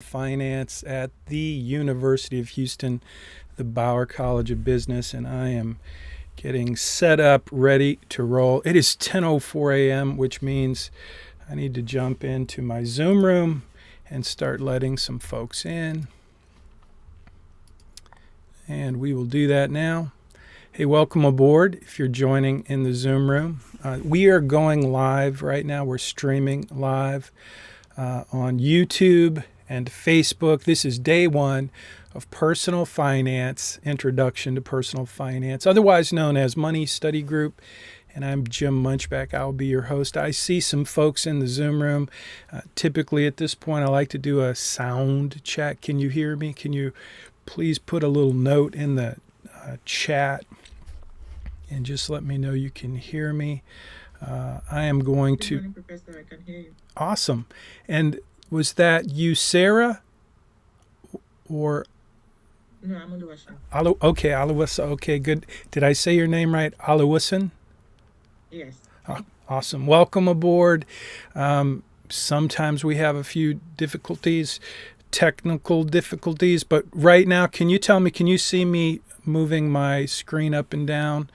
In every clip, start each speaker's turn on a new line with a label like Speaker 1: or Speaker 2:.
Speaker 1: Finance at the University of Houston, the Bauer College of Business, and I am getting set up, ready to roll. It is 10:04 a.m., which means I need to jump into my Zoom room and start letting some folks in. And we will do that now. Hey, welcome aboard if you're joining in the Zoom room. We are going live right now. We're streaming live on YouTube and Facebook. This is day one of Personal Finance, Introduction to Personal Finance, otherwise known as Money Study Group. And I'm Jim Munchback. I'll be your host. I see some folks in the Zoom room. Typically at this point, I like to do a sound check. Can you hear me? Can you please put a little note in the chat and just let me know you can hear me? I am going to...
Speaker 2: Good morning, Professor. I can hear you.
Speaker 1: Awesome. And was that you, Sarah? Or...
Speaker 2: No, I'm Oluwaseun.
Speaker 1: Okay, Aluwasa. Okay, good. Did I say your name right? Aluwasan?
Speaker 2: Yes.
Speaker 1: Awesome. Welcome aboard. Sometimes we have a few difficulties, technical difficulties, but right now, can you tell me, can you see me moving my screen up and down?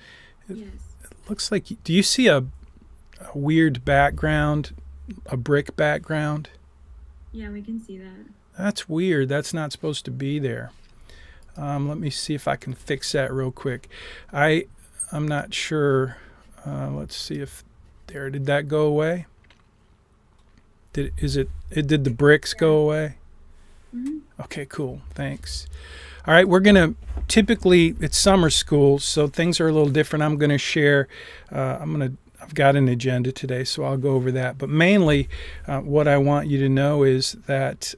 Speaker 3: Yes.
Speaker 1: It looks like, do you see a weird background, a brick background?
Speaker 3: Yeah, we can see that.
Speaker 1: That's weird. That's not supposed to be there. Let me see if I can fix that real quick. I'm not sure. Let's see if there. Did that go away? Did the bricks go away?
Speaker 3: Mm-hmm.
Speaker 1: Okay, cool. Thanks. All right, typically it's summer school, so things are a little different. I'm gonna share. I've got an agenda today, so I'll go over that. But mainly, what I want you to know is that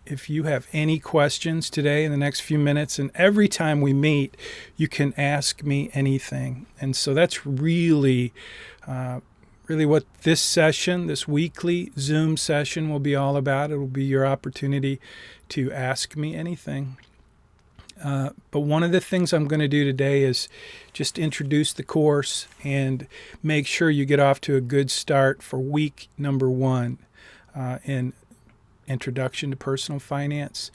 Speaker 1: if you have any questions today in the next few minutes, and every time we meet, you can ask me anything. And so that's really what this weekly Zoom session will be all about. It will be your opportunity to ask me anything. But one of the things I'm going to do today is just introduce the course and make sure you get off to a good start for week number 1 in Introduction to Personal Finance.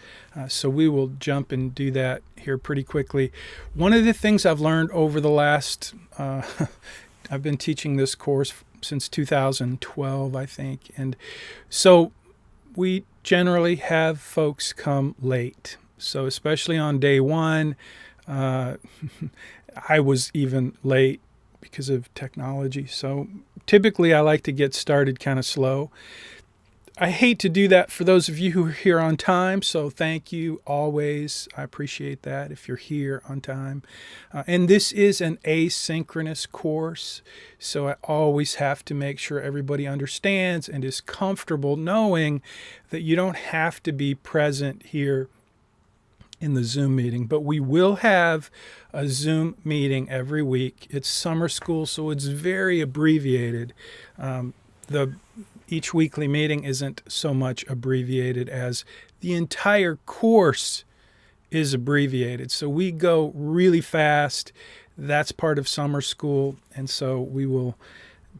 Speaker 1: So we will jump and do that here pretty quickly. One of the things I've learned over the last, I've been teaching this course since 2012, I think. And so we generally have folks come late. So especially on day 1, I was even late because of technology. So typically I like to get started kind of slow. I hate to do that for those of you who are here on time, so thank you always. I appreciate that if you're here on time. And this is an asynchronous course, so I always have to make sure everybody understands and is comfortable knowing that you don't have to be present here in the Zoom meeting, but we will have a Zoom meeting every week. It's summer school, so it's very abbreviated. Each weekly meeting isn't so much abbreviated as the entire course is abbreviated. So we go really fast. That's part of summer school, and so we will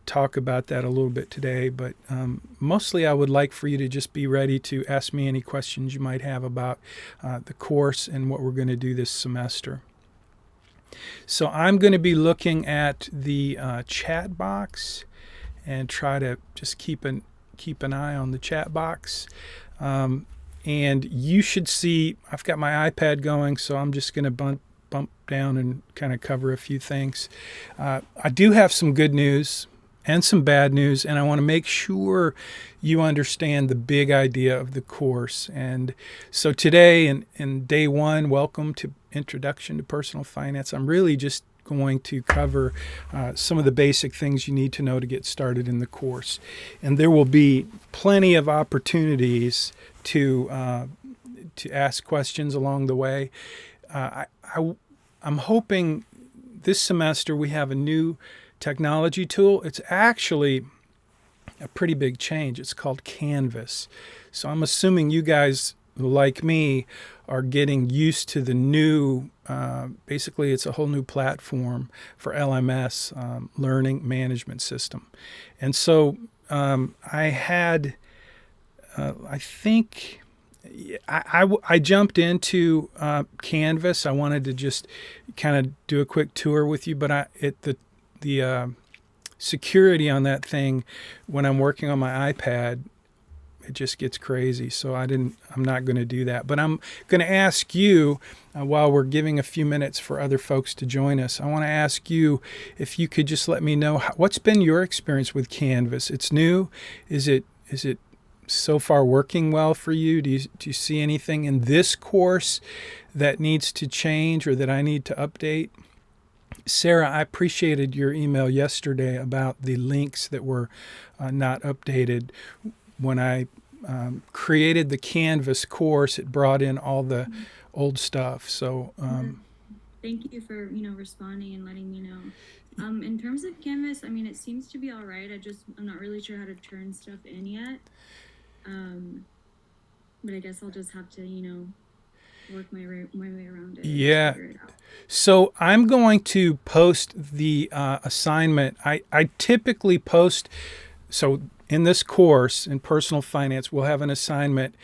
Speaker 1: talk about that a little bit today. But mostly I would like for you to just be ready to ask me any questions you might have about the course and what we're going to do this semester. So I'm going to be looking at the chat box and try to just keep an eye on the chat box. And you should see, I've got my iPad going, so I'm just going to bump down and kind of cover a few things. I do have some good news and some bad news, and I want to make sure you understand the big idea of the course. And so today, in day 1, welcome to Introduction to Personal Finance. I'm really just going to cover some of the basic things you need to know to get started in the course. And there will be plenty of opportunities to ask questions along the way. I'm hoping this semester we have a new technology tool. It's actually a pretty big change. It's called Canvas. So I'm assuming you guys, like me, are getting used to the new, basically it's a whole new platform for LMS, Learning Management System. And so I think I jumped into Canvas. I wanted to just kind of do a quick tour with you, but the security on that thing when I'm working on my iPad, it just gets crazy. So I'm not going to do that. But I'm going to ask you, while we're giving a few minutes for other folks to join us, I want to ask you if you could just let me know what's been your experience with Canvas. It's new. Is it so far working well for you? Do you see anything in this course that needs to change or that I need to update? Sarah, I appreciated your email yesterday about the links that were not updated. When I created the Canvas course, it brought in all the old stuff. So
Speaker 3: thank you for responding and letting me know. In terms of Canvas, I mean, it seems to be all right. I'm not really sure how to turn stuff in yet. But I guess I'll just have to work my way around it.
Speaker 1: Yeah.
Speaker 3: Figure it out.
Speaker 1: So I'm going to post the assignment. I typically post, so in this course in personal finance, we'll have an assignment.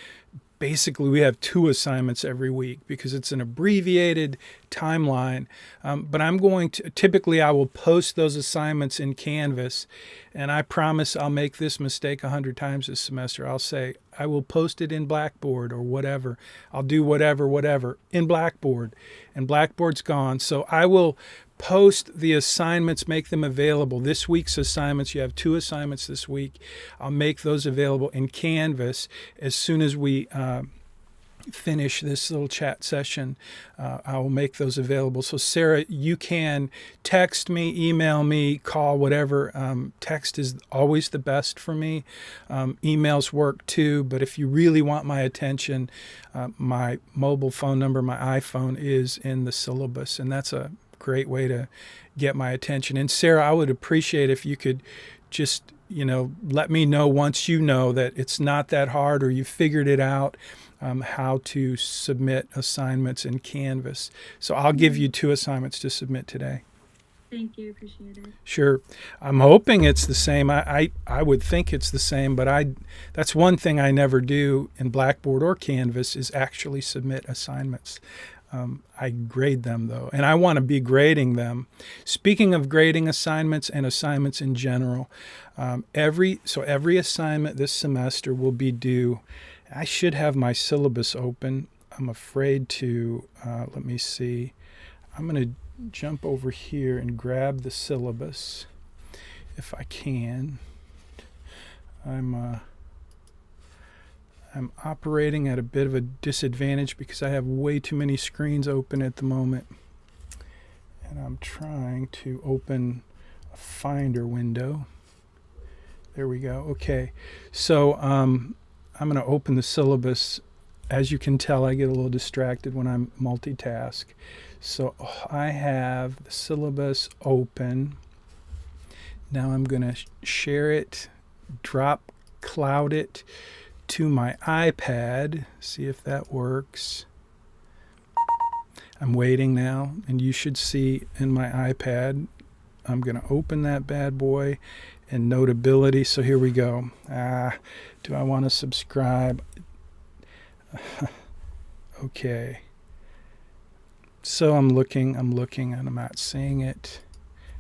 Speaker 1: Basically, we have 2 assignments every week because it's an abbreviated timeline. But typically I will post those assignments in Canvas, and I promise I'll make this mistake 100 times this semester. I'll say, I will post it in Blackboard or whatever. I'll do whatever in Blackboard, and Blackboard's gone. So I will post the assignments, make them available. This week's assignments, you have 2 assignments this week. I'll make those available in Canvas as soon as we finish this little chat session. I will make those available. So Sarah, you can text me, email me, call, whatever. Text is always the best for me. Emails work too, but if you really want my attention, my mobile phone number, my iPhone, is in the syllabus, and that's a great way to get my attention. And Sarah, I would appreciate if you could just let me know once you know that it's not that hard or you figured it out, how to submit assignments in Canvas. So I'll give you 2 assignments to submit today.
Speaker 3: Thank you. Appreciate it.
Speaker 1: Sure. I'm hoping it's the same. I would think it's the same, but that's one thing I never do in Blackboard or Canvas is actually submit assignments. I grade them, though, and I want to be grading them. Speaking of grading assignments and assignments in general, every assignment this semester will be due. I should have my syllabus open. I'm afraid to. Let me see. I'm going to jump over here and grab the syllabus if I can. I'm operating at a bit of a disadvantage because I have way too many screens open at the moment. And I'm trying to open a Finder window. There we go. Okay. So I'm going to open the syllabus. As you can tell, I get a little distracted when I'm multitask. So I have the syllabus open. Now I'm going to share it, cloud it to my iPad, see if that works. I'm waiting now, and you should see in my iPad, I'm going to open that bad boy and Notability. So here we go. Do I want to subscribe? Okay. So I'm looking, and I'm not seeing it.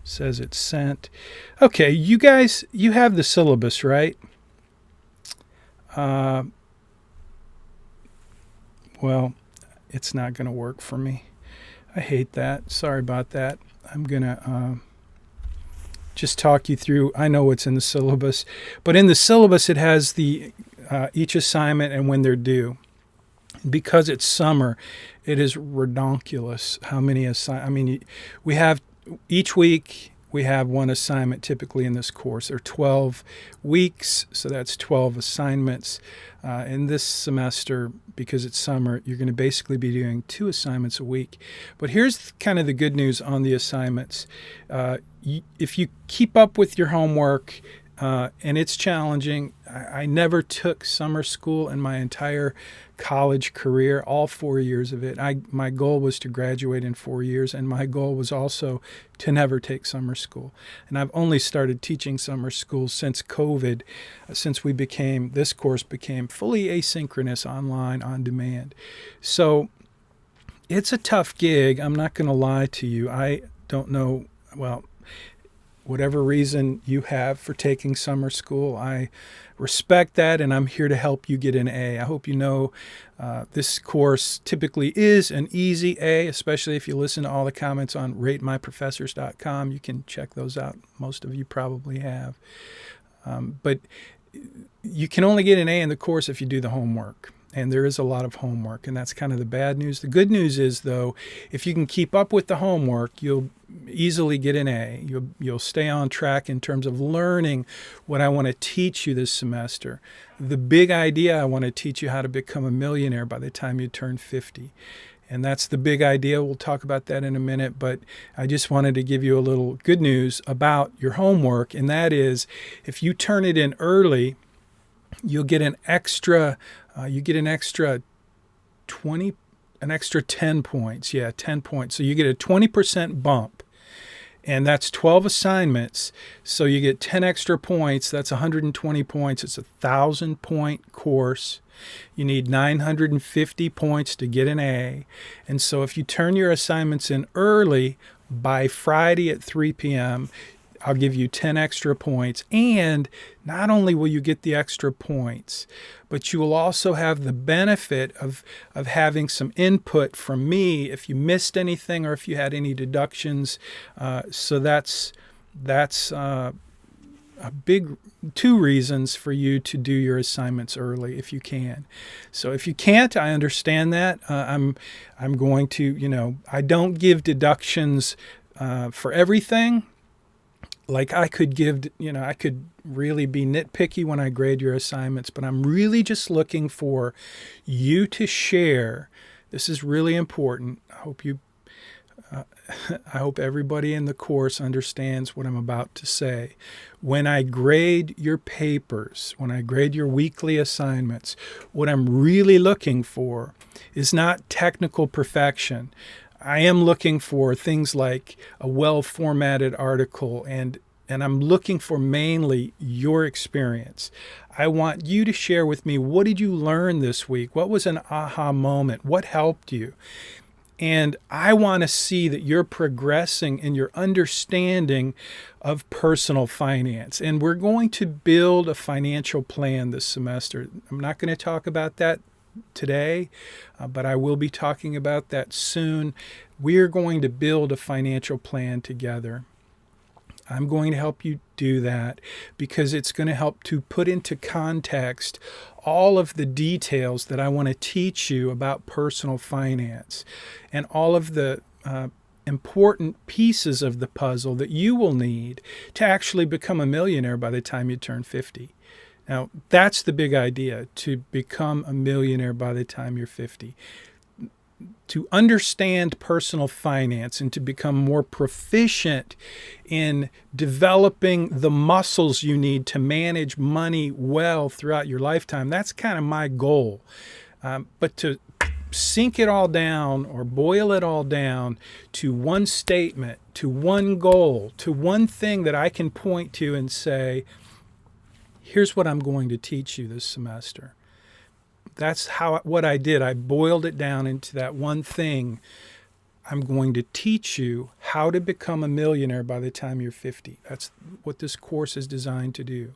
Speaker 1: It says it's sent. Okay, you guys, you have the syllabus, right? Well, it's not going to work for me. I hate that. Sorry about that. I'm going to just talk you through. I know what's in the syllabus, but in the syllabus it has the each assignment and when they're due. Because it's summer, it is redonkulous how many we have each week. We have 1 assignment typically in this course. There are 12 weeks, so that's 12 assignments. In this semester, because it's summer, you're going to basically be doing 2 assignments a week. But here's kind of the good news on the assignments. If you keep up with your homework, and it's challenging. I never took summer school in my entire college career, all 4 years of it. My goal was to graduate in 4 years, and my goal was also to never take summer school. And I've only started teaching summer school since COVID, since this course became fully asynchronous, online, on demand. So it's a tough gig. I'm not going to lie to you. I don't know, well, whatever reason you have for taking summer school, I respect that, and I'm here to help you get an A. I hope you know this course typically is an easy A, especially if you listen to all the comments on ratemyprofessors.com. You can check those out. Most of you probably have. But you can only get an A in the course if you do the homework. And there is a lot of homework, and that's kind of the bad news. The good news is, though, if you can keep up with the homework, you'll easily get an A. You'll stay on track in terms of learning what I want to teach you this semester. The big idea, I want to teach you how to become a millionaire by the time you turn 50. And that's the big idea. We'll talk about that in a minute, but I just wanted to give you a little good news about your homework, and that is if you turn it in early, you'll get an extra 10 points. Yeah, 10 points. So you get a 20% bump, and that's 12 assignments. So you get 10 extra points. That's 120 points. It's a 1,000-point course. You need 950 points to get an A. And so if you turn your assignments in early by Friday at 3 p.m., I'll give you 10 extra points. And not only will you get the extra points, but you will also have the benefit of having some input from me if you missed anything or if you had any deductions. So that's a big 2 reasons for you to do your assignments early if you can. So if you can't, I understand that. I'm going to, I don't give deductions for everything. Like I could I could really be nitpicky when I grade your assignments, but I'm really just looking for you to share. This is really important. I hope everybody in the course understands what I'm about to say. When I grade your papers, when I grade your weekly assignments, what I'm really looking for is not technical perfection. I am looking for things like a well-formatted article, and I'm looking for mainly your experience. I want you to share with me, what did you learn this week? What was an aha moment? What helped you? And I want to see that you're progressing in your understanding of personal finance. And we're going to build a financial plan this semester. I'm not going to talk about that today, but I will be talking about that soon. We're going to build a financial plan together. I'm going to help you do that because it's going to help to put into context all of the details that I want to teach you about personal finance and all of the important pieces of the puzzle that you will need to actually become a millionaire by the time you turn 50. Now, that's the big idea, to become a millionaire by the time you're 50. To understand personal finance and to become more proficient in developing the muscles you need to manage money well throughout your lifetime, that's kind of my goal. But to sink it all down or boil it all down to one statement, to one goal, to one thing that I can point to and say, here's what I'm going to teach you this semester. That's what I did. I boiled it down into that one thing. I'm going to teach you how to become a millionaire by the time you're 50. That's what this course is designed to do.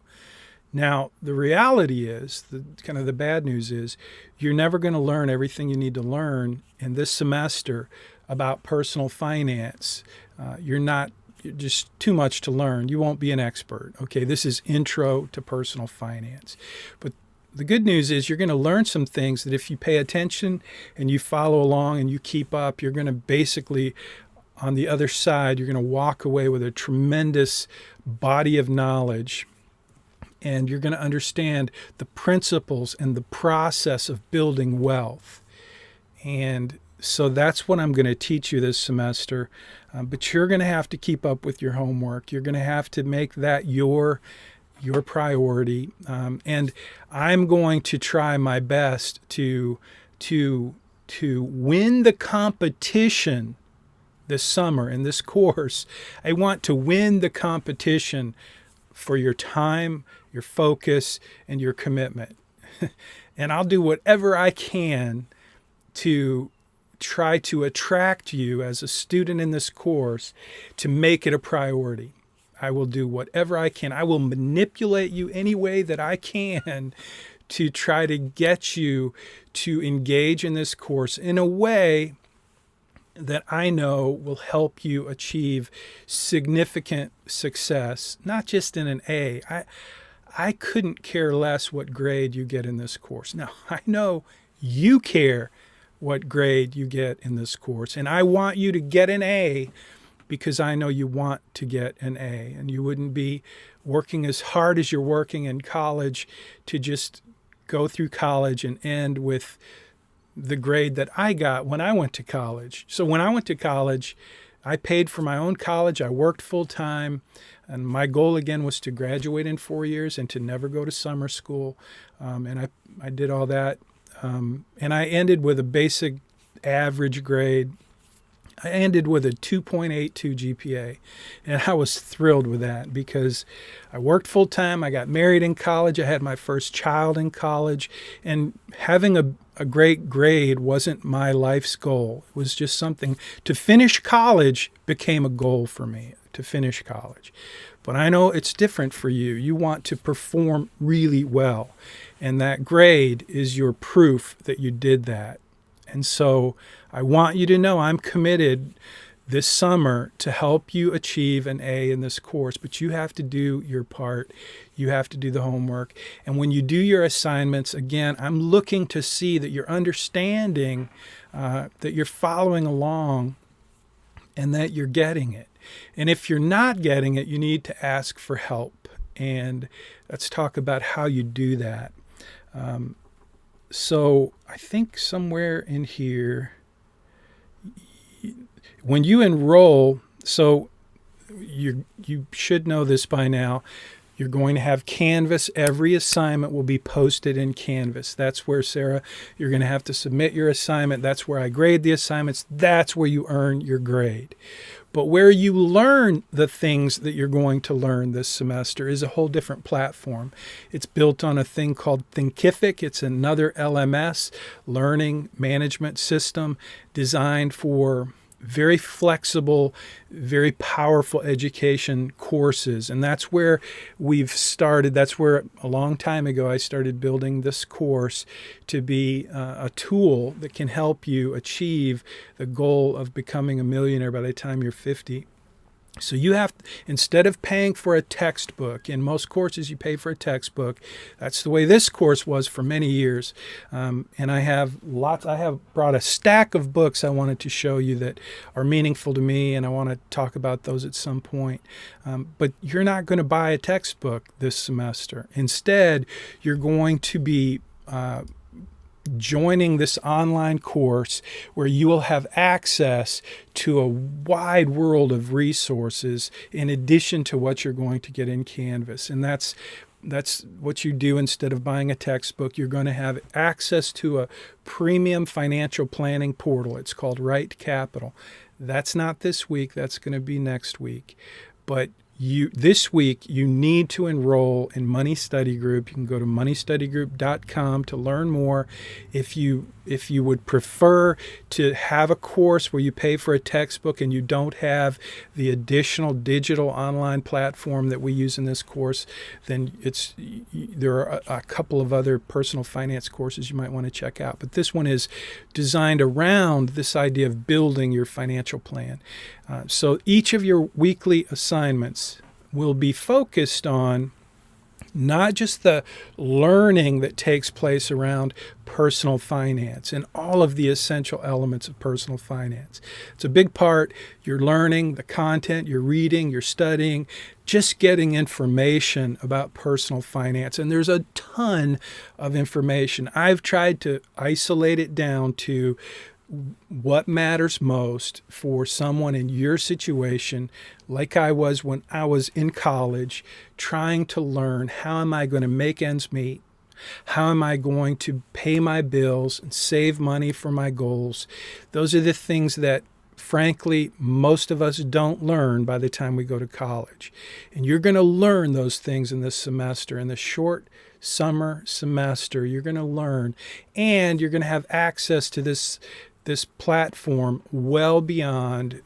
Speaker 1: Now, the reality is, the bad news is, you're never going to learn everything you need to learn in this semester about personal finance. You're just too much to learn. You won't be an expert. Okay, this is intro to personal finance. But the good news is you're going to learn some things that if you pay attention and you follow along and you keep up, you're going to basically, on the other side, you're going to walk away with a tremendous body of knowledge. And you're going to understand the principles and the process of building wealth. And so that's what I'm going to teach you this semester. But you're going to have to keep up with your homework. You're going to have to make that your your priority, and I'm going to try my best to win the competition this summer in this course. I want to win the competition for your time, your focus, and your commitment. And I'll do whatever I can to try to attract you as a student in this course to make it a priority. I will do whatever I can. I will manipulate you any way that I can to try to get you to engage in this course in a way that I know will help you achieve significant success, not just in an A. I couldn't care less what grade you get in this course. Now, I know you care what grade you get in this course, and I want you to get an A because I know you want to get an A, and you wouldn't be working as hard as you're working in college to just go through college and end with the grade that I got when I went to college. So when I went to college, I paid for my own college. I worked full time, and my goal again was to graduate in 4 years and to never go to summer school. And I did all that, and I ended with a basic average grade. I ended with a 2.82 GPA, and I was thrilled with that because I worked full time. I got married in college. I had my first child in college, and having a great grade wasn't my life's goal. It was just something to finish college became a goal for me, to finish college. But I know it's different for you. You want to perform really well, and that grade is your proof that you did that. And so I want you to know I'm committed this summer to help you achieve an A in this course, but you have to do your part. You have to do the homework. And when you do your assignments, again, I'm looking to see that you're understanding, that you're following along, and that you're getting it. And if you're not getting it, you need to ask for help. And let's talk about how you do that. So I think somewhere in here, when you enroll, so you should know this by now, you're going to have Canvas. Every assignment will be posted in Canvas. That's where, Sarah, you're going to have to submit your assignment. That's where I grade the assignments. That's where you earn your grade. But where you learn the things that you're going to learn this semester is a whole different platform. It's built on a thing called Thinkific. It's another LMS, learning management system, designed for very flexible, very powerful education courses. And that's where we've started. That's where a long time ago I started building this course to be a tool that can help you achieve the goal of becoming a millionaire by the time you're 50. So you have, instead of paying for a textbook, in most courses you pay for a textbook. That's the way this course was for many years. And I have brought a stack of books I wanted to show you that are meaningful to me, and I want to talk about those at some point. But you're not going to buy a textbook this semester. Instead, you're going to be joining this online course where you will have access to a wide world of resources in addition to what you're going to get in Canvas. And that's what you do. Instead of buying a textbook, you're going to have access to a premium financial planning portal. It's called Right Capital. That's not this week. That's going to be next week. But this week, you need to enroll in Money Study Group. You can go to moneystudy.com to learn more. If you would prefer to have a course where you pay for a textbook and you don't have the additional digital online platform that we use in this course, then there are a couple of other personal finance courses you might want to check out. But this one is designed around this idea of building your financial plan. So each of your weekly assignments will be focused on not just the learning that takes place around personal finance and all of the essential elements of personal finance. It's a big part. You're learning the content, you're reading, you're studying, just getting information about personal finance. And there's a ton of information. I've tried to isolate it down to what matters most for someone in your situation, like I was when I was in college, trying to learn how am I going to make ends meet? How am I going to pay my bills and save money for my goals? Those are the things that, frankly, most of us don't learn by the time we go to college. And you're going to learn those things in this semester, in the short summer semester. You're going to learn, and you're going to have access to this platform well beyond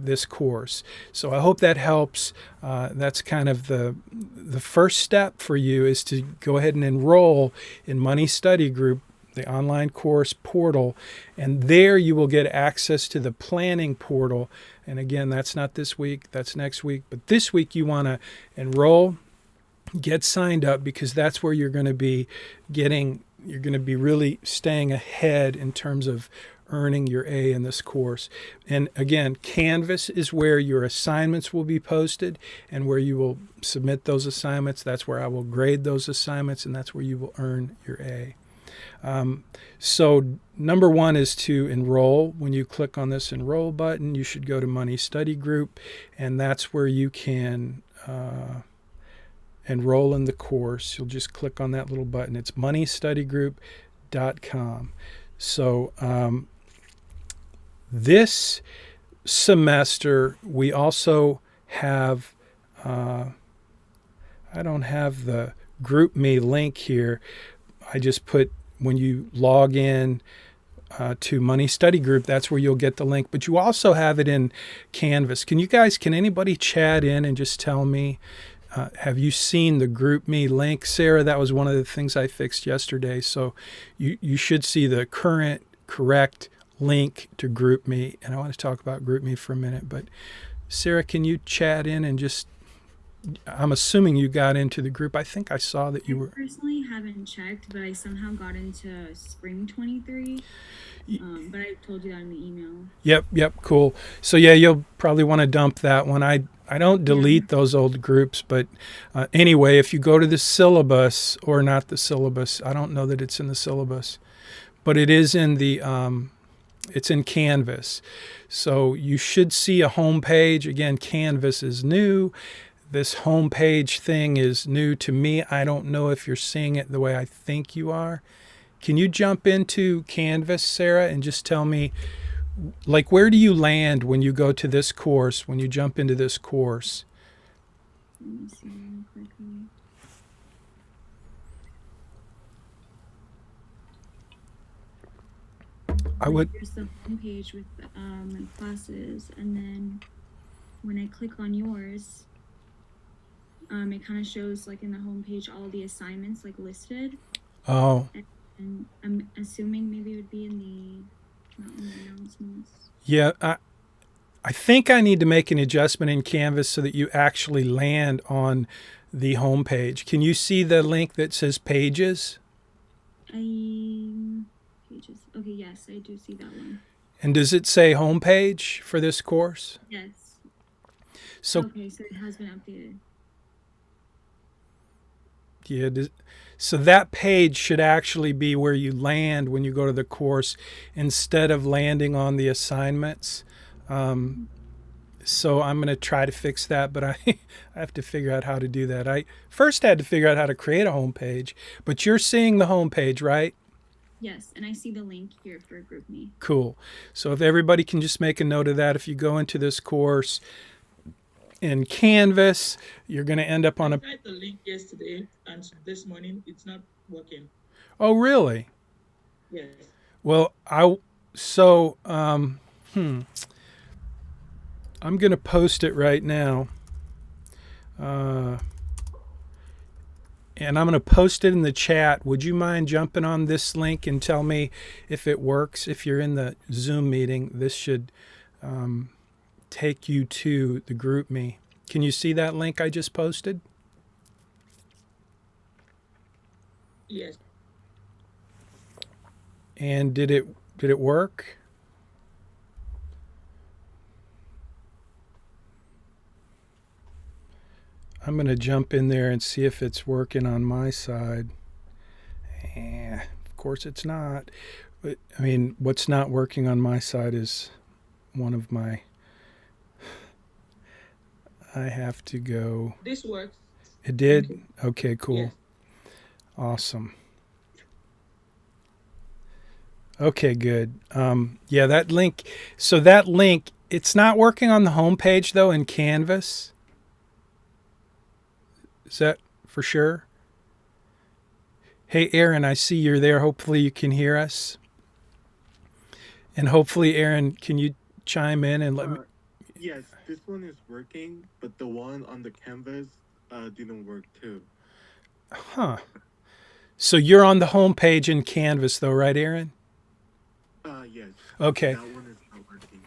Speaker 1: this course. So I hope that helps. That's kind of the first step for you, is to go ahead and enroll in Money Study Group, the online course portal, and there you will get access to the planning portal. And again, that's not this week, that's next week, but this week you want to enroll, get signed up, because that's where you're going to be really staying ahead in terms of earning your A in this course. And again, Canvas is where your assignments will be posted and where you will submit those assignments. That's where I will grade those assignments, and that's where you will earn your A. So number one is to enroll. When you click on this enroll button, you should go to Money Study Group, and that's where you can enroll in the course. You'll just click on that little button. It's moneystudygroup.com. So this semester we also have, I don't have the GroupMe link here. I just put, when you log in to Money Study Group, that's where you'll get the link. But you also have it in Canvas. Can anybody chat in and just tell me, have you seen the GroupMe link? Sarah, that was one of the things I fixed yesterday. So you should see the correct link to GroupMe. And I want to talk about GroupMe for a minute. But Sarah, can you chat in and just, I'm assuming you got into the group. I think I saw that you were.
Speaker 3: I personally haven't checked, but I somehow got into Spring 23. But I told you that in the email.
Speaker 1: Yep, cool. So yeah, you'll probably want to dump that one. I don't delete those old groups, but anyway, if you go to the syllabus, or not the syllabus, I don't know that it's in the syllabus, but it is in the, it's in Canvas. So you should see a home page. Again, Canvas is new. This homepage thing is new to me. I don't know if you're seeing it the way I think you are. Can you jump into Canvas, Sarah, and just tell me, like, where do you land when you go to this course, when you jump into this course?
Speaker 3: Let me see real quickly. Here's the homepage with my classes, and then when I click on yours, it kind of shows, like, in the homepage, all the assignments, like, listed.
Speaker 1: Oh.
Speaker 3: And I'm assuming maybe it would be in not in the announcements.
Speaker 1: Yeah, I think I need to make an adjustment in Canvas so that you actually land on the homepage. Can you see the link that says Pages?
Speaker 3: Pages. Okay, yes, I do see that one.
Speaker 1: And does it say Homepage for this course?
Speaker 3: Yes.
Speaker 1: So,
Speaker 3: okay, so it has been updated.
Speaker 1: Yeah, so that page should actually be where you land when you go to the course, instead of landing on the assignments. So I'm going to try to fix that, but I have to figure out how to do that. I first had to figure out how to create a home page, but you're seeing the home page, right?
Speaker 3: Yes, and I see the link here for GroupMe.
Speaker 1: Cool. So if everybody can just make a note of that, if you go into this course in Canvas, you're going to end up on
Speaker 2: I tried the link yesterday, and this morning it's not working.
Speaker 1: Oh, really?
Speaker 2: Yes.
Speaker 1: Well, I'm going to post it right now. And I'm going to post it in the chat. Would you mind jumping on this link and tell me if it works? If you're in the Zoom meeting, this should take you to the GroupMe. Can you see that link I just posted?
Speaker 2: Yes.
Speaker 1: And did it work? I'm going to jump in there and see if it's working on my side. Of course it's not. I mean, what's not working on my side is one of my. I have to go.
Speaker 2: This works.
Speaker 1: It
Speaker 2: Thank
Speaker 1: did?
Speaker 2: you.
Speaker 1: Okay, cool.
Speaker 2: Yes.
Speaker 1: Awesome. Okay, good. Yeah, that link. So that link, it's not working on the homepage though in Canvas. Is that for sure? Hey, Aaron, I see you're there. Hopefully you can hear us. And hopefully, Aaron, can you chime in and let me?
Speaker 4: Yes, this one is working, but the one on the canvas didn't work too.
Speaker 1: Huh. So you're on the homepage in Canvas though, right, Aaron?
Speaker 4: Yes.
Speaker 1: Okay.
Speaker 4: That one is not working.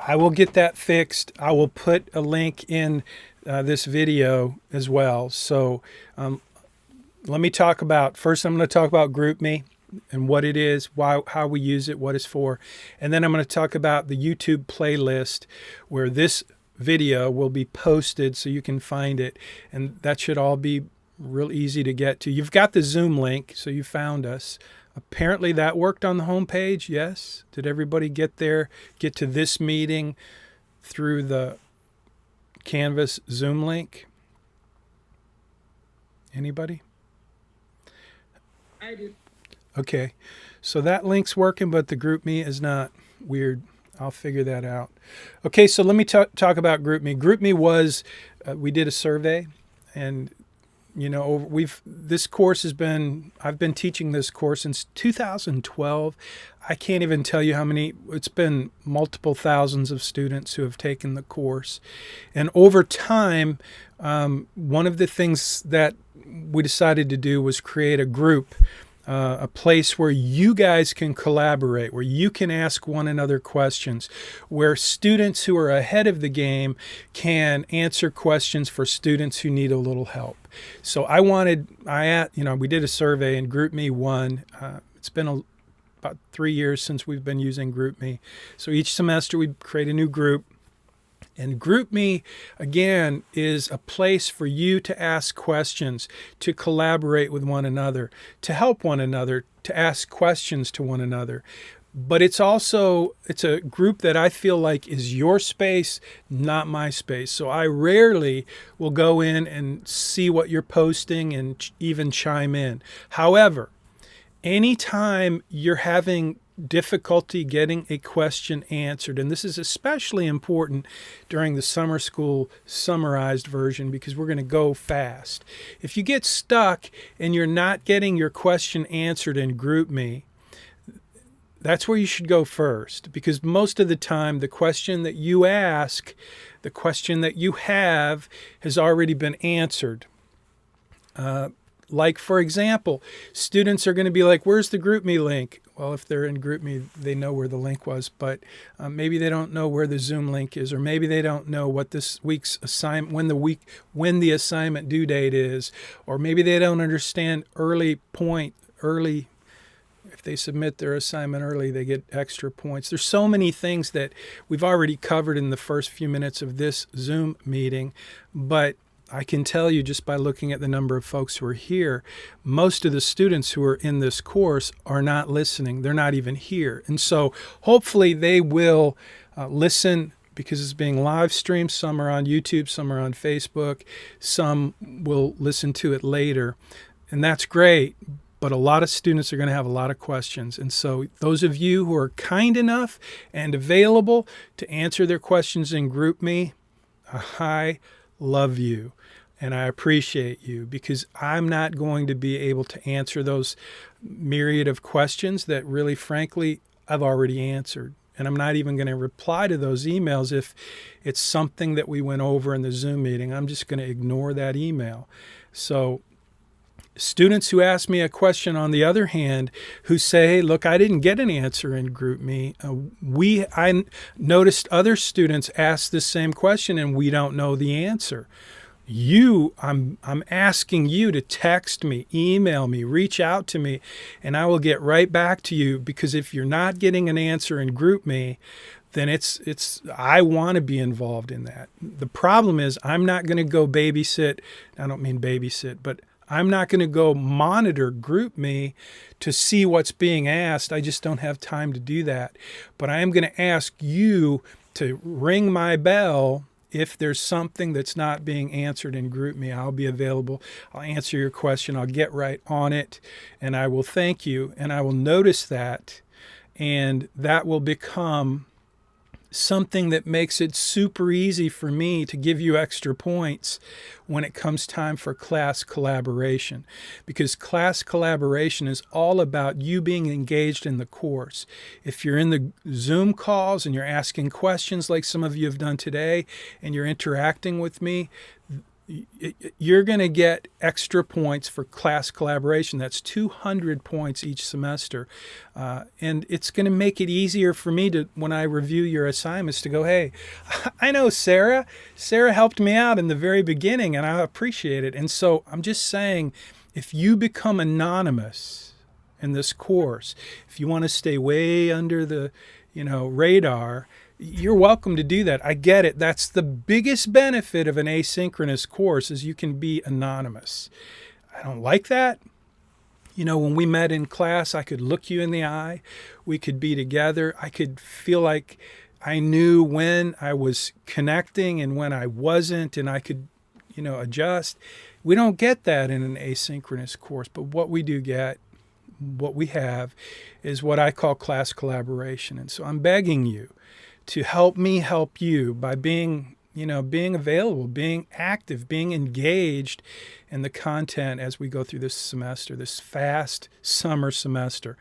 Speaker 1: I will get that fixed. I will put a link in this video as well. So let me talk about, first I'm going to talk about GroupMe and what it is, why, how we use it, what it's for. And then I'm going to talk about the YouTube playlist where this video will be posted so you can find it. And that should all be real easy to get to. You've got the Zoom link, so you found us. Apparently that worked on the homepage, yes? Did everybody get there, get to this meeting through the Canvas Zoom link? Anybody?
Speaker 2: I did.
Speaker 1: Okay, so that link's working, but the GroupMe is not. Weird. I'll figure that out. Okay, so let me talk about GroupMe. GroupMe was, we did a survey, and you know, this course has been, I've been teaching this course since 2012. I can't even tell you how many, it's been multiple thousands of students who have taken the course. And over time, one of the things that we decided to do was create a group, a place where you guys can collaborate, where you can ask one another questions, where students who are ahead of the game can answer questions for students who need a little help. So we did a survey and GroupMe won. It's been about 3 years since we've been using GroupMe. So each semester we create a new group. And GroupMe, again, is a place for you to ask questions, to collaborate with one another, to help one another, to ask questions to one another. But it's a group that I feel like is your space, not my space. So I rarely will go in and see what you're posting and even chime in. However, anytime you're having difficulty getting a question answered, and this is especially important during the summer school summarized version because we're going to go fast. If you get stuck and you're not getting your question answered in GroupMe, that's where you should go first, because most of the time the question that you ask, the question that you have has already been answered. Like, for example, students are going to be like, where's the GroupMe link? Well, if they're in GroupMe, they know where the link was, but maybe they don't know where the Zoom link is, or maybe they don't know what this week's assignment, when the assignment due date is, or maybe they don't understand early. If they submit their assignment early, they get extra points. There's so many things that we've already covered in the first few minutes of this Zoom meeting, but I can tell you just by looking at the number of folks who are here, most of the students who are in this course are not listening. They're not even here. And so hopefully they will listen because it's being live streamed. Some are on YouTube, some are on Facebook, some will listen to it later. And that's great. But a lot of students are going to have a lot of questions. And so those of you who are kind enough and available to answer their questions in GroupMe, I love you. And I appreciate you, because I'm not going to be able to answer those myriad of questions that really, frankly, I've already answered. And I'm not even going to reply to those emails if it's something that we went over in the Zoom meeting. I'm just going to ignore that email. So students who ask me a question, on the other hand, who say, hey, look, I didn't get an answer in GroupMe. I noticed other students ask the same question and we don't know the answer. I'm asking you to text me, email me, reach out to me, and I will get right back to you, because if you're not getting an answer in GroupMe, then I want to be involved in that. The problem is I'm not going to go babysit. I don't mean babysit, but I'm not going to go monitor GroupMe to see what's being asked. I just don't have time to do that. But I am going to ask you to ring my bell if there's something that's not being answered in GroupMe. I'll be available. I'll answer your question. I'll get right on it, and I will thank you, and I will notice that, and that will become something that makes it super easy for me to give you extra points when it comes time for class collaboration, because class collaboration is all about you being engaged in the course. If you're in the Zoom calls and you're asking questions like some of you have done today and you're interacting with me, you're going to get extra points for class collaboration. That's 200 points each semester. And it's going to make it easier for me to, when I review your assignments, to go, hey, I know Sarah. Sarah helped me out in the very beginning, and I appreciate it. And so I'm just saying, if you become anonymous in this course, if you want to stay way under the, radar, you're welcome to do that. I get it. That's the biggest benefit of an asynchronous course, is you can be anonymous. I don't like that. When we met in class, I could look you in the eye. We could be together. I could feel like I knew when I was connecting and when I wasn't, and I could, adjust. We don't get that in an asynchronous course, but what we do get, what we have, is what I call class collaboration. And so I'm begging you to help me help you by being available, being active, being engaged in the content as we go through this semester, this fast summer semester.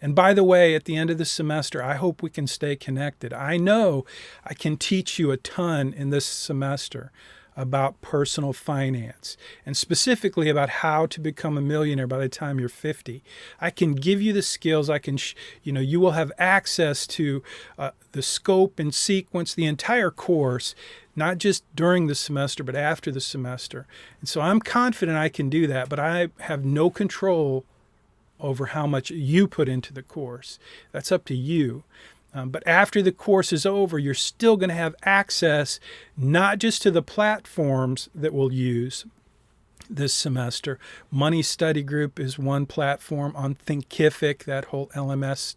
Speaker 1: And by the way, at the end of the semester, I hope we can stay connected. I know I can teach you a ton in this semester about personal finance, and specifically about how to become a millionaire by the time you're 50. I can give you the skills. I can, you will have access to the scope and sequence, the entire course, not just during the semester, but after the semester. And so I'm confident I can do that, but I have no control over how much you put into the course. That's up to you. But after the course is over, you're still going to have access not just to the platforms that we'll use this semester. Money Study Group is one platform, on Thinkific, that whole LMS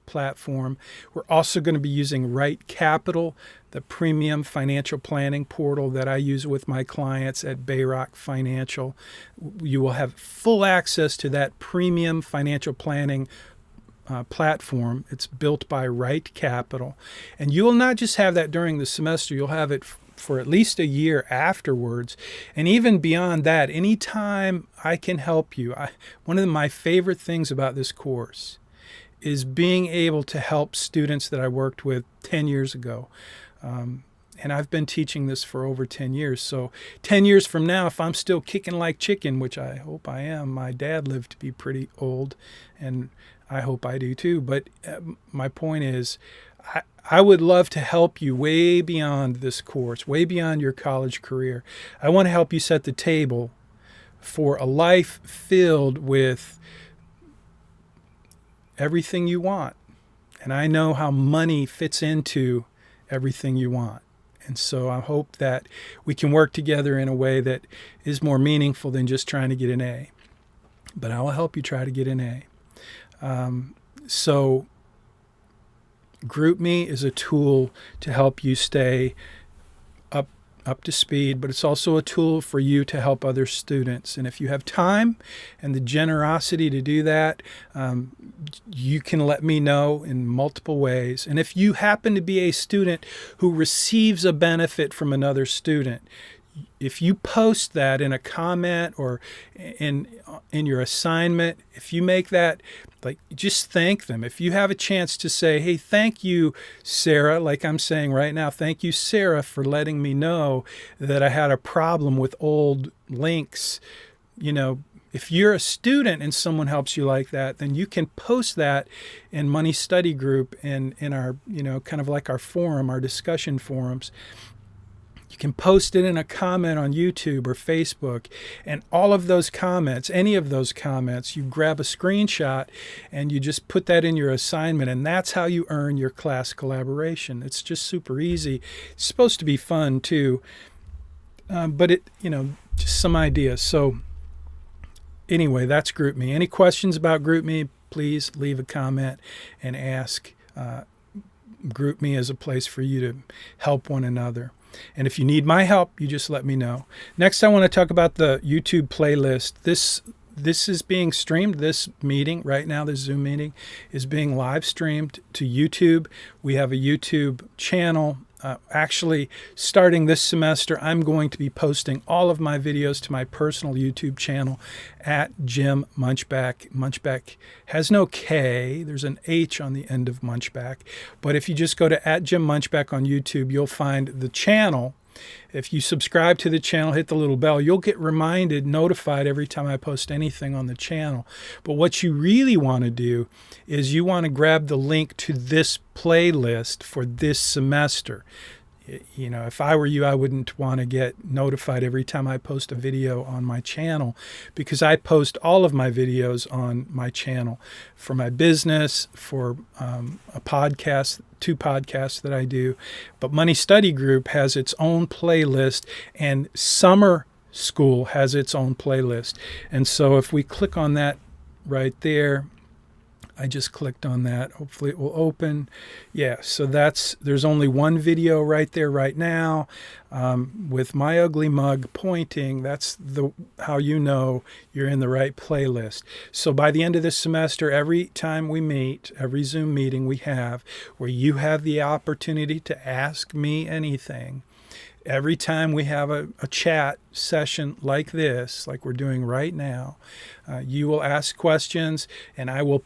Speaker 1: platform. We're also going to be using Right Capital, the premium financial planning portal that I use with my clients at Bayrock Financial. You will have full access to that premium financial planning platform. It's built by Right Capital. And you will not just have that during the semester, you'll have it for at least a year afterwards. And even beyond that, anytime I can help you. One of my favorite things about this course is being able to help students that I worked with 10 years ago. And I've been teaching this for over 10 years. So 10 years from now, if I'm still kicking like chicken, which I hope I am, my dad lived to be pretty old, and I hope I do too. But my point is, I would love to help you way beyond this course, way beyond your college career. I want to help you set the table for a life filled with everything you want. And I know how money fits into everything you want. And so I hope that we can work together in a way that is more meaningful than just trying to get an A. But I will help you try to get an A. So GroupMe is a tool to help you stay up to speed, but it's also a tool for you to help other students. And if you have time and the generosity to do that, you can let me know in multiple ways. And if you happen to be a student who receives a benefit from another student, if you post that in a comment or in your assignment, if you make that, just thank them. If you have a chance to say, hey, thank you, Sarah, like I'm saying right now, thank you, Sarah, for letting me know that I had a problem with old links. If you're a student and someone helps you like that, then you can post that in Money Study Group and in our, kind of like our forum, our discussion forums. You can post it in a comment on YouTube or Facebook, and all of those comments, any of those comments, you grab a screenshot and you just put that in your assignment, and that's how you earn your class collaboration. It's just super easy. It's supposed to be fun too, but just some ideas. So anyway, that's GroupMe. Any questions about GroupMe, please leave a comment and ask. GroupMe is a place for you to help one another. And if you need my help, you just let me know. Next, I want to talk about the YouTube playlist. This is being streamed. This meeting right now, this Zoom meeting, is being live streamed to YouTube. We have a YouTube channel. Actually, starting this semester, I'm going to be posting all of my videos to my personal YouTube channel at Jim Munchback. Munchback has no K. There's an H on the end of Munchback. But if you just go to at Jim Munchback on YouTube, you'll find the channel. If you subscribe to the channel, hit the little bell, you'll get notified every time I post anything on the channel. But what you really want to do is you want to grab the link to this playlist for this semester. You know, if I were you, I wouldn't want to get notified every time I post a video on my channel, because I post all of my videos on my channel for my business, for a podcast, 2 podcasts that I do. But Money Study Group has its own playlist, and Summer School has its own playlist. And so if we click on that right there, I just clicked on that. Hopefully it will open. Yeah, so there's only one video right there right now with my ugly mug pointing. That's how you know you're in the right playlist. So by the end of this semester, every time we meet, every Zoom meeting we have, where you have the opportunity to ask me anything, every time we have a chat session like this, like we're doing right now, you will ask questions, and I will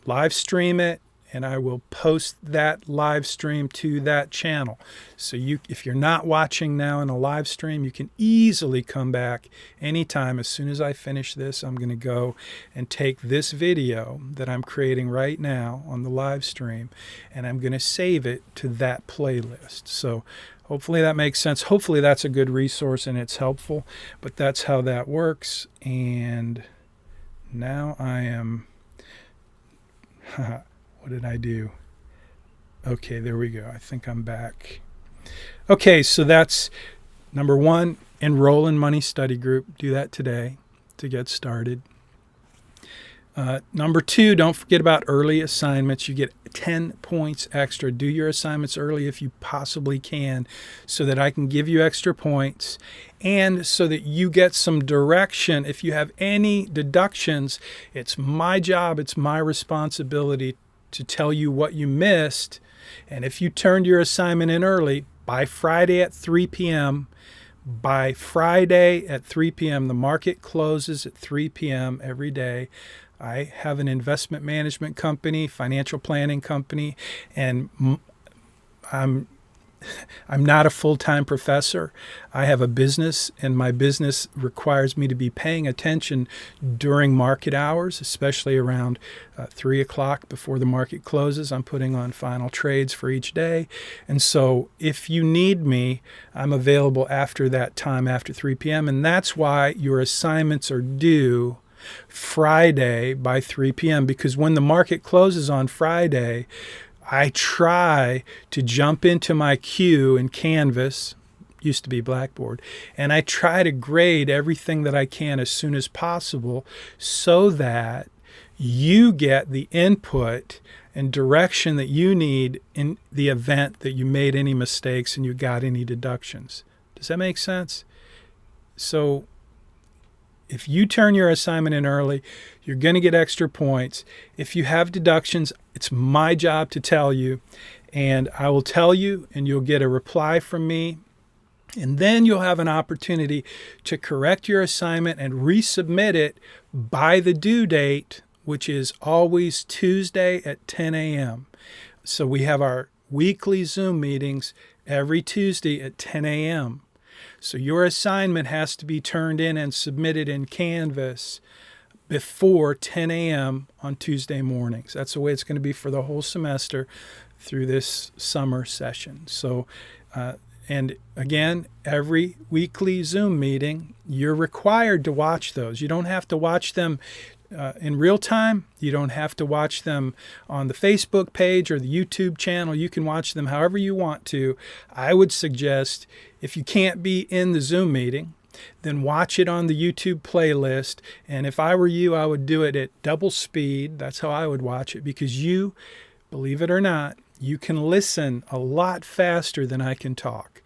Speaker 1: live stream it, and I will post that live stream to that channel. So if you're not watching now in a live stream, you can easily come back anytime. As soon as I finish this, I'm going to go and take this video that I'm creating right now on the live stream, and I'm going to save it to that playlist. So hopefully that makes sense. Hopefully that's a good resource and it's helpful, but that's how that works. And now I am... What did I do? Okay, there we go. I think I'm back. Okay, so that's number 1, enroll in Money Study Group. Do that today to get started. Number 2, don't forget about early assignments. You get 10 points extra. Do your assignments early if you possibly can, so that I can give you extra points, and so that you get some direction. If you have any deductions, it's my job, it's my responsibility to tell you what you missed. And if you turned your assignment in early, by Friday at 3 p.m., by Friday at 3 p.m., the market closes at 3 p.m. every day. I have an investment management company, financial planning company, and I'm not a full-time professor. I have a business, and my business requires me to be paying attention during market hours, especially around 3 o'clock before the market closes. I'm putting on final trades for each day. And so if you need me, I'm available after that time, after 3 p.m. And that's why your assignments are due Friday by 3 p.m. because when the market closes on Friday, I try to jump into my queue in Canvas, used to be Blackboard, and I try to grade everything that I can as soon as possible so that you get the input and direction that you need in the event that you made any mistakes and you got any deductions. Does that make sense? So if you turn your assignment in early, you're going to get extra points. If you have deductions, it's my job to tell you, and I will tell you, and you'll get a reply from me. And then you'll have an opportunity to correct your assignment and resubmit it by the due date, which is always Tuesday at 10 a.m. So we have our weekly Zoom meetings every Tuesday at 10 a.m. So your assignment has to be turned in and submitted in Canvas before 10 a.m. on Tuesday mornings. That's the way it's going to be for the whole semester through this summer session. So, and again, every weekly Zoom meeting, you're required to watch those. You don't have to watch them in real time. You don't have to watch them on the Facebook page or the YouTube channel. You can watch them however you want to. I would suggest, if you can't be in the Zoom meeting, then watch it on the YouTube playlist. And if I were you, I would do it at double speed. That's how I would watch it, because you, believe it or not, you can listen a lot faster than I can talk.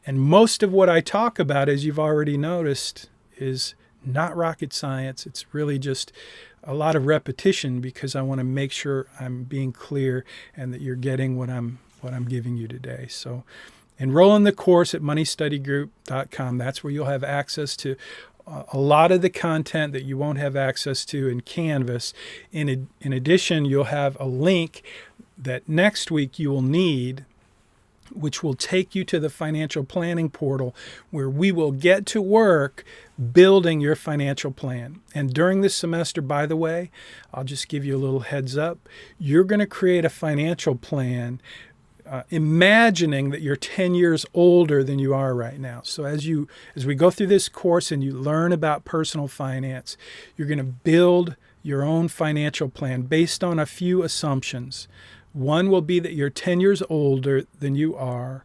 Speaker 1: And most of what I talk about, as you've already noticed, is not rocket science. It's really just a lot of repetition, because I want to make sure I'm being clear and that you're getting what I'm giving you today. So enroll in the course at moneystudygroup.com. That's where you'll have access to a lot of the content that you won't have access to in Canvas. In addition, you'll have a link that next week you will need, which will take you to the financial planning portal, where we will get to work building your financial plan. And during this semester, by the way, I'll just give you a little heads up, you're going to create a financial plan imagining that you're 10 years older than you are right now. So as we go through this course and you learn about personal finance, you're going to build your own financial plan based on a few assumptions. One will be that you're 10 years older than you are.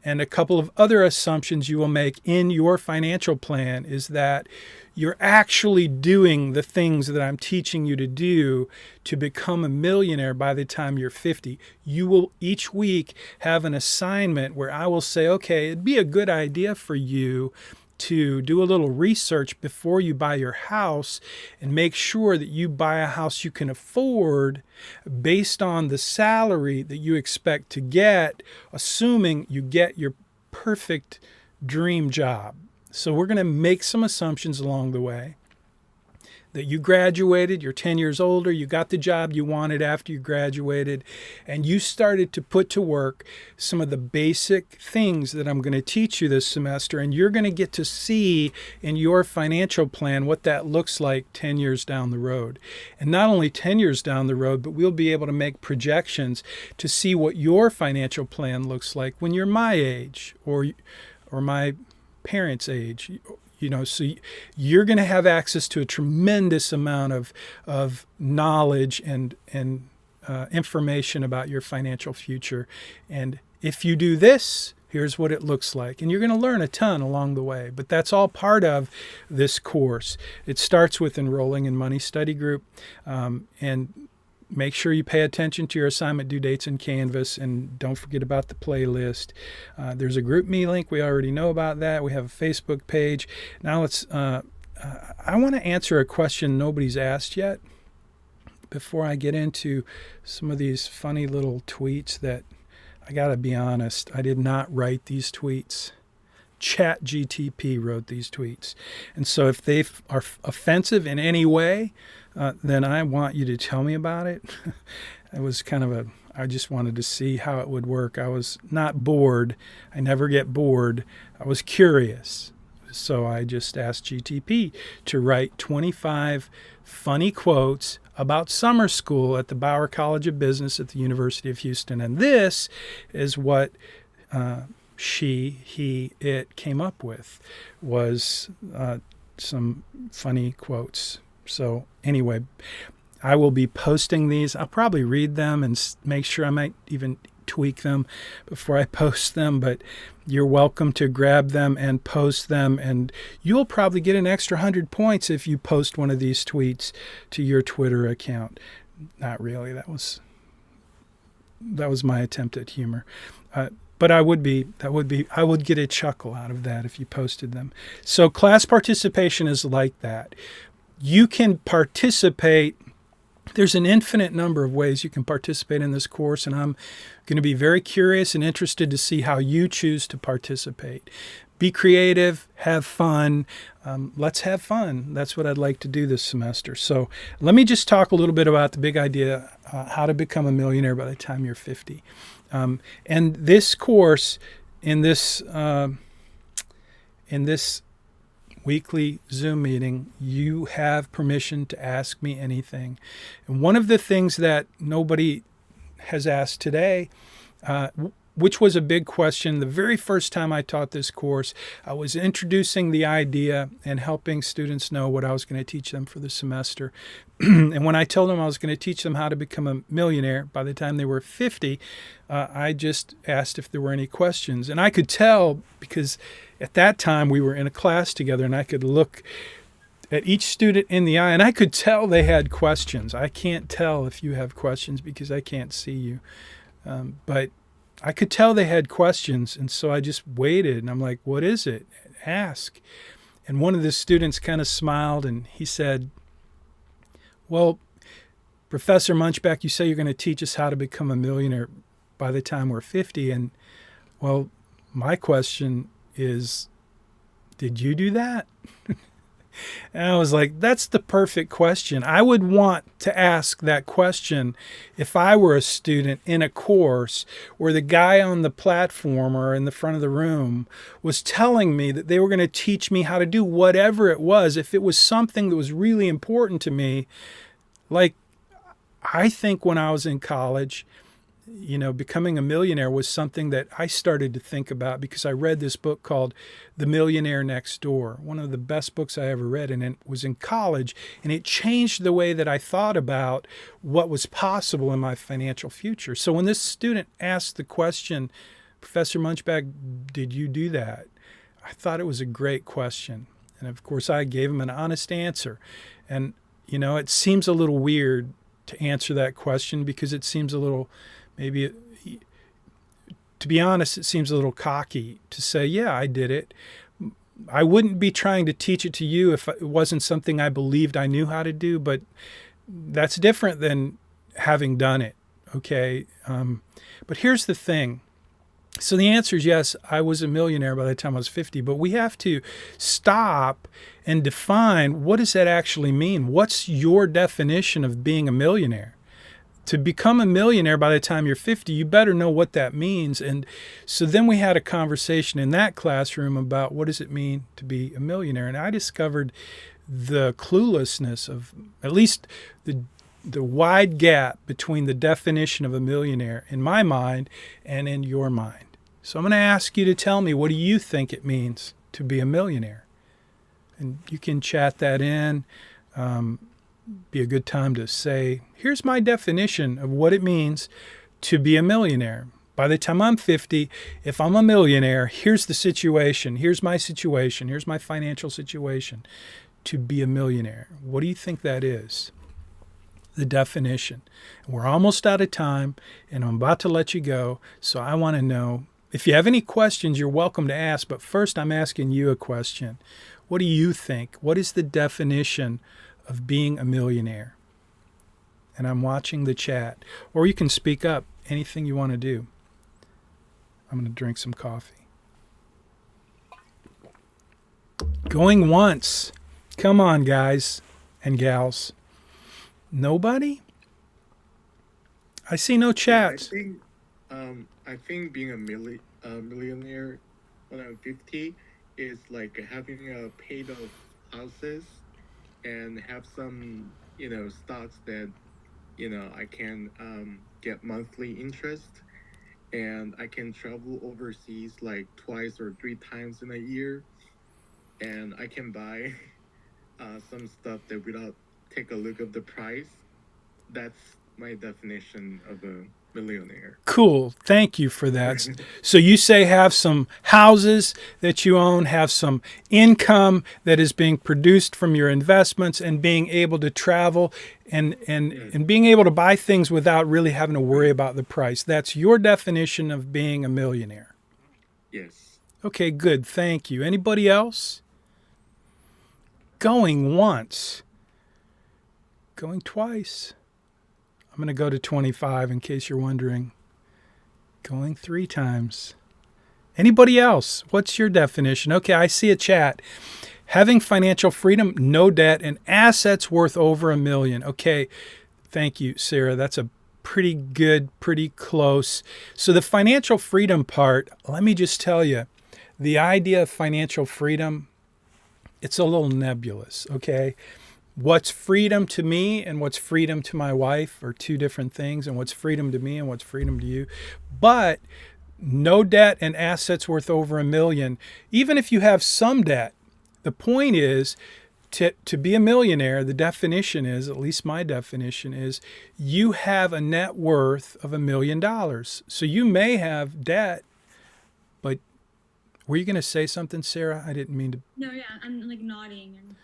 Speaker 1: And a couple of other assumptions you will make in your financial plan is that you're actually doing the things that I'm teaching you to do to become a millionaire by the time you're 50. You will each week have an assignment where I will say, okay, it'd be a good idea for you to do a little research before you buy your house and make sure that you buy a house you can afford based on the salary that you expect to get, assuming you get your perfect dream job. So we're going to make some assumptions along the way. That you graduated, you're 10 years older, you got the job you wanted after you graduated, and you started to put to work some of the basic things that I'm going to teach you this semester, and you're going to get to see in your financial plan what that looks like 10 years down the road. And not only 10 years down the road, but we'll be able to make projections to see what your financial plan looks like when you're my age or my parents' age. So you're going to have access to a tremendous amount of knowledge and information about your financial future. And if you do this, here's what it looks like. And you're going to learn a ton along the way. But that's all part of this course. It starts with enrolling in Money Study Group. And make sure you pay attention to your assignment due dates in Canvas, and don't forget about the playlist. There's a GroupMe link. We already know about that. We have a Facebook page. Now I want to answer a question nobody's asked yet before I get into some of these funny little tweets that, I got to be honest, I did not write these tweets. ChatGTP wrote these tweets. And so if they are offensive in any way, then I want you to tell me about it. It was I just wanted to see how it would work. I was not bored. I never get bored. I was curious. So I just asked GTP to write 25 funny quotes about summer school at the Bauer College of Business at the University of Houston. And this is what it came up with, was some funny quotes. So anyway, I will be posting these. I'll probably read them and make sure, I might even tweak them before I post them, but you're welcome to grab them and post them, and you'll probably get an extra 100 points if you post one of these tweets to your Twitter account. Not really. That was my attempt at humor. But I would get a chuckle out of that if you posted them. So class participation is like that. You can participate. There's an infinite number of ways you can participate in this course, and I'm going to be very curious and interested to see how you choose to participate. Be creative, have fun. Let's have fun. That's what I'd like to do this semester. So let me just talk a little bit about the big idea, how to become a millionaire by the time you're 50. And this course, in this weekly Zoom meeting, you have permission to ask me anything. And one of the things that nobody has asked today, which was a big question. The very first time I taught this course, I was introducing the idea and helping students know what I was going to teach them for the semester. And when I told them I was going to teach them how to become a millionaire by the time they were 50, I just asked if there were any questions. And I could tell, because at that time we were in a class together, and I could look at each student in the eye, and I could tell they had questions. I can't tell if you have questions because I can't see you. But I could tell they had questions, and so I just waited, and I'm like, what is it? Ask. And one of the students kind of smiled, and he said, well, Professor Munchback, you say you're going to teach us how to become a millionaire by the time we're 50. And, well, my question is, did you do that? And I was like, that's the perfect question. I would want to ask that question if I were a student in a course where the guy on the platform or in the front of the room was telling me that they were going to teach me how to do whatever it was. If it was something that was really important to me, like I think when I was in college, becoming a millionaire was something that I started to think about because I read this book called The Millionaire Next Door, one of the best books I ever read, and it was in college, and it changed the way that I thought about what was possible in my financial future. So when this student asked the question, Professor Munchback, did you do that? I thought it was a great question. And of course, I gave him an honest answer. And, it seems a little weird to answer that question because it seems a little, maybe, to be honest, it seems a little cocky to say, yeah, I did it. I wouldn't be trying to teach it to you if it wasn't something I believed I knew how to do, but that's different than having done it, okay? But here's the thing. So the answer is yes, I was a millionaire by the time I was 50, but we have to stop and define, what does that actually mean? What's your definition of being a millionaire? To become a millionaire by the time you're 50, you better know what that means. And so then we had a conversation in that classroom about what does it mean to be a millionaire. And I discovered the cluelessness of at least the wide gap between the definition of a millionaire in my mind and in your mind. So I'm going to ask you to tell me, what do you think it means to be a millionaire? And you can chat that in. Be a good time to say, here's my definition of what it means to be a millionaire. By the time I'm 50, if I'm a millionaire, here's the situation. Here's my situation. Here's my financial situation to be a millionaire. What do you think that is? The definition. We're almost out of time, and I'm about to let you go. So I want to know, if you have any questions, you're welcome to ask. But first, I'm asking you a question. What do you think? What is the definition of being a millionaire? And I'm watching the chat. Or you can speak up, anything you want to do. I'm going to drink some coffee. Going once. Come on, guys and gals. Nobody? I see no chats.
Speaker 4: I think being a millionaire when I'm 50 is like having paid off houses and have some, stocks that, I can get monthly interest, and I can travel overseas like twice or three times in a year, and I can buy some stuff that without take a look at the price. That's my definition of a millionaire.
Speaker 1: Cool. Thank you for that. So you say have some houses that you own, have some income that is being produced from your investments, and being able to travel and being able to buy things without really having to worry about the price. That's your definition of being a millionaire.
Speaker 4: Yes.
Speaker 1: Okay, good. Thank you. Anybody else? Going once. Going twice. I'm going to go to 25 in case you're wondering. Going 3 times. Anybody else? What's your definition? Okay, I see a chat. Having financial freedom, no debt, and assets worth over $1 million. Okay, thank you, Sarah. That's a pretty good, pretty close. So the financial freedom part, let me just tell you, the idea of financial freedom, it's a little nebulous, okay? What's freedom to me and what's freedom to my wife are two different things, and what's freedom to me and what's freedom to you. But no debt and assets worth over $1 million. Even if you have some debt, the point is to be a millionaire, the definition is, at least my definition is, you have a net worth of $1 million. So you may have debt, but were you going to say something, Sarah? I didn't mean to.
Speaker 3: No, yeah, I'm like nodding and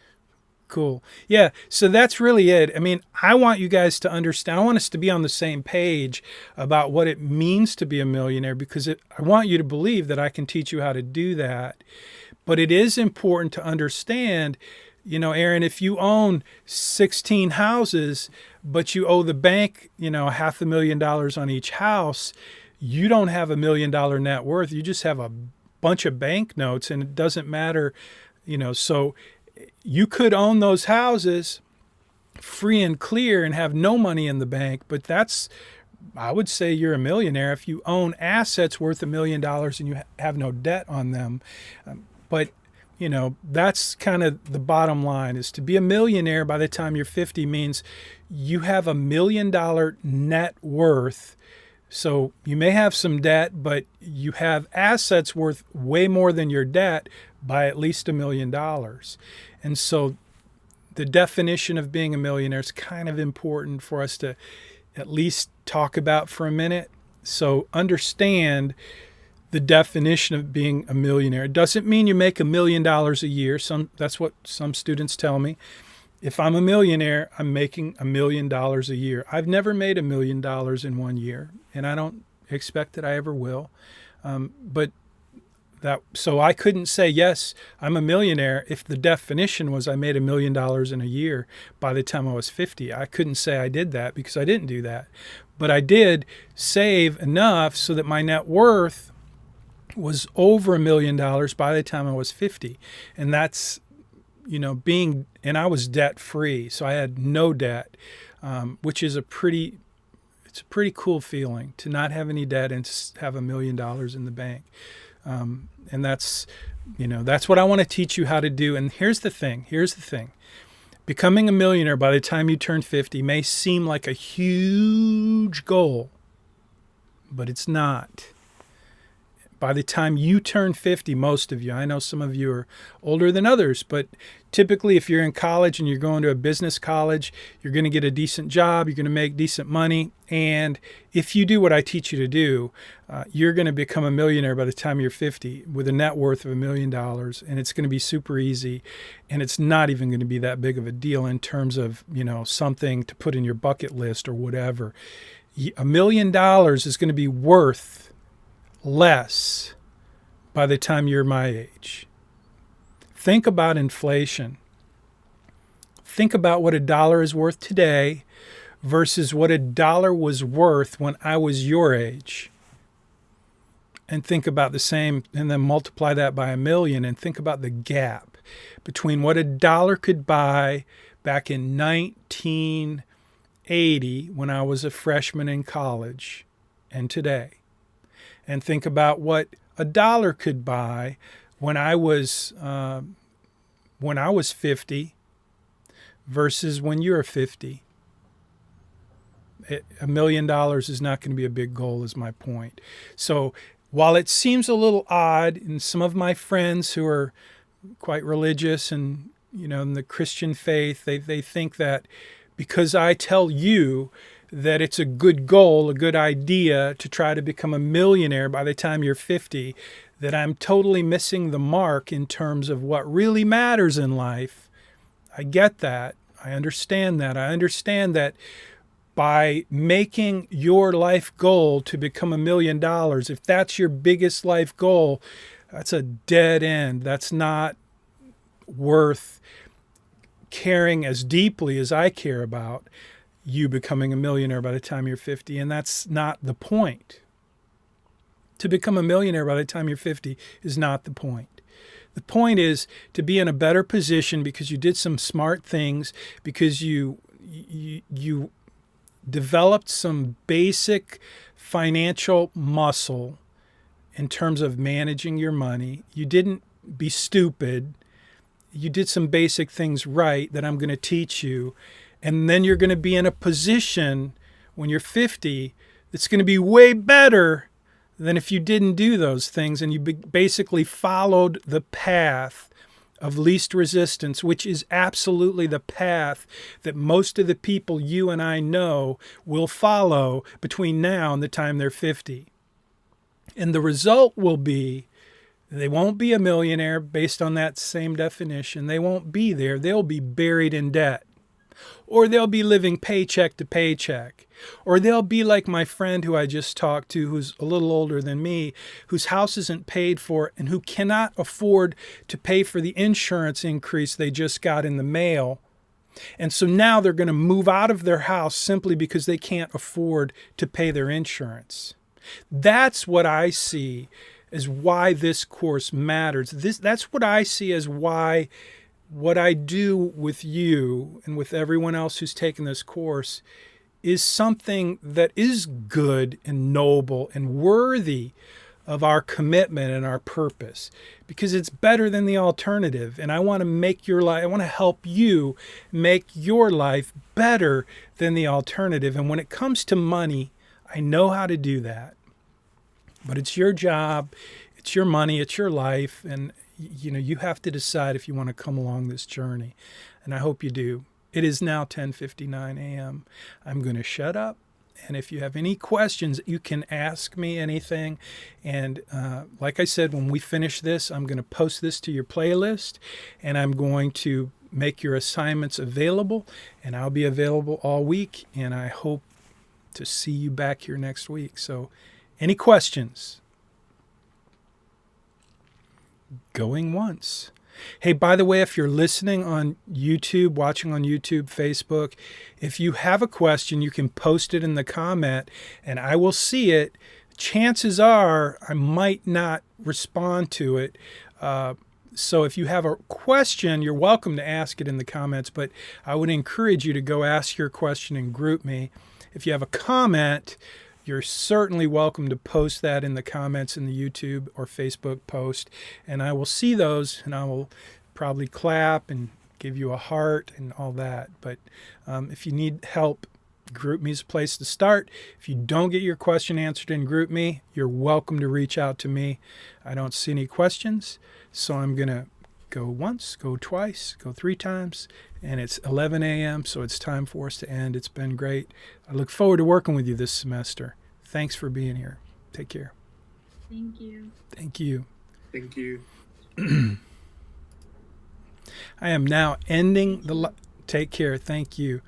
Speaker 1: Cool. Yeah. So that's really it. I mean, I want you guys to understand. I want us to be on the same page about what it means to be a millionaire, because I want you to believe that I can teach you how to do that. But it is important to understand, Aaron, if you own 16 houses, but you owe the bank, $500,000 on each house, you don't have $1 million net worth. You just have a bunch of banknotes, and it doesn't matter, so you could own those houses free and clear and have no money in the bank, but I would say you're a millionaire if you own assets worth $1 million and you have no debt on them. But that's kind of the bottom line, is to be a millionaire by the time you're 50 means you have $1 million net worth. So you may have some debt, but you have assets worth way more than your debt by at least $1 million. And so the definition of being a millionaire is kind of important for us to at least talk about for a minute. So understand the definition of being a millionaire. It doesn't mean you make $1 million a year. That's what some students tell me. If I'm a millionaire, I'm making $1 million a year. I've never made $1 million in 1 year, and I don't expect that I ever will. So I couldn't say, yes, I'm a millionaire if the definition was I made $1 million in a year by the time I was 50. I couldn't say I did that because I didn't do that. But I did save enough so that my net worth was over $1 million by the time I was 50. And that's, and I was debt free. So I had no debt, which is it's a pretty cool feeling to not have any debt and to have $1 million in the bank. And that's what I want to teach you how to do. And here's the thing. Becoming a millionaire by the time you turn 50 may seem like a huge goal, but it's not. By the time you turn 50, most of you, I know some of you are older than others, but typically if you're in college and you're going to a business college, you're going to get a decent job, you're going to make decent money, and if you do what I teach you to do, you're going to become a millionaire by the time you're 50 with a net worth of $1 million, and it's going to be super easy, and it's not even going to be that big of a deal in terms of, something to put in your bucket list or whatever. $1 million is going to be worth less by the time you're my age. Think about inflation. Think about what $1 is worth today versus what $1 was worth when I was your age. And think about the same, and then multiply that by 1 million, and think about the gap between what $1 could buy back in 1980 when I was a freshman in college and today. And think about what $1 could buy when I was 50 versus when you're 50. $1 million is not going to be a big goal, is my point. So while it seems a little odd, and some of my friends who are quite religious and in the Christian faith, they think that because I tell you that it's a good goal, a good idea to try to become a millionaire by the time you're 50, that I'm totally missing the mark in terms of what really matters in life. I get that. I understand that. I understand that by making your life goal to become $1 million, if that's your biggest life goal, that's a dead end. That's not worth caring as deeply as I care about you becoming a millionaire by the time you're 50, and that's not the point. To become a millionaire by the time you're 50 is not the point. The point is to be in a better position because you did some smart things, because you developed some basic financial muscle in terms of managing your money. You didn't be stupid. You did some basic things right that I'm going to teach you. And then you're going to be in a position when you're 50 that's going to be way better than if you didn't do those things and you basically followed the path of least resistance, which is absolutely the path that most of the people you and I know will follow between now and the time they're 50. And the result will be they won't be a millionaire based on that same definition. They won't be there. They'll be buried in debt. Or they'll be living paycheck to paycheck. Or they'll be like my friend who I just talked to, who's a little older than me, whose house isn't paid for and who cannot afford to pay for the insurance increase they just got in the mail. And so now they're going to move out of their house simply because they can't afford to pay their insurance. That's what I see as why this course matters. That's what I see as why what I do with you and with everyone else who's taken this course is something that is good and noble and worthy of our commitment and our purpose, because it's better than the alternative. And I want to make your life, I want to help you make your life better than the alternative. And when it comes to money, I know how to do that. But it's your job, it's your money, it's your life, and you have to decide if you want to come along this journey. And I hope you do. It is now 10:59 a.m. I'm going to shut up. And if you have any questions, you can ask me anything. And like I said, when we finish this, I'm going to post this to your playlist, and I'm going to make your assignments available, and I'll be available all week. And I hope to see you back here next week. So any questions? Going once. Hey, by the way, if you're listening on YouTube, watching on YouTube, Facebook, if you have a question, you can post it in the comment and I will see it. Chances are I might not respond to it. So if you have a question, you're welcome to ask it in the comments, but I would encourage you to go ask your question and group me. If you have a comment, you're certainly welcome to post that in the comments in the YouTube or Facebook post, and I will see those, and I will probably clap and give you a heart and all that. But if you need help, Group Me is a place to start. If you don't get your question answered in Group Me, you're welcome to reach out to me. I don't see any questions, so I'm going to go once, go twice, go 3 times, and it's 11 a.m., so it's time for us to end. It's been great. I look forward to working with you this semester. Thanks for being here. Take care.
Speaker 3: Thank you.
Speaker 1: Thank you.
Speaker 4: Thank you.
Speaker 1: I am now ending the... Take care. Thank you.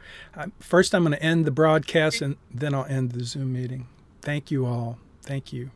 Speaker 1: First, I'm going to end the broadcast, and then I'll end the Zoom meeting. Thank you all. Thank you.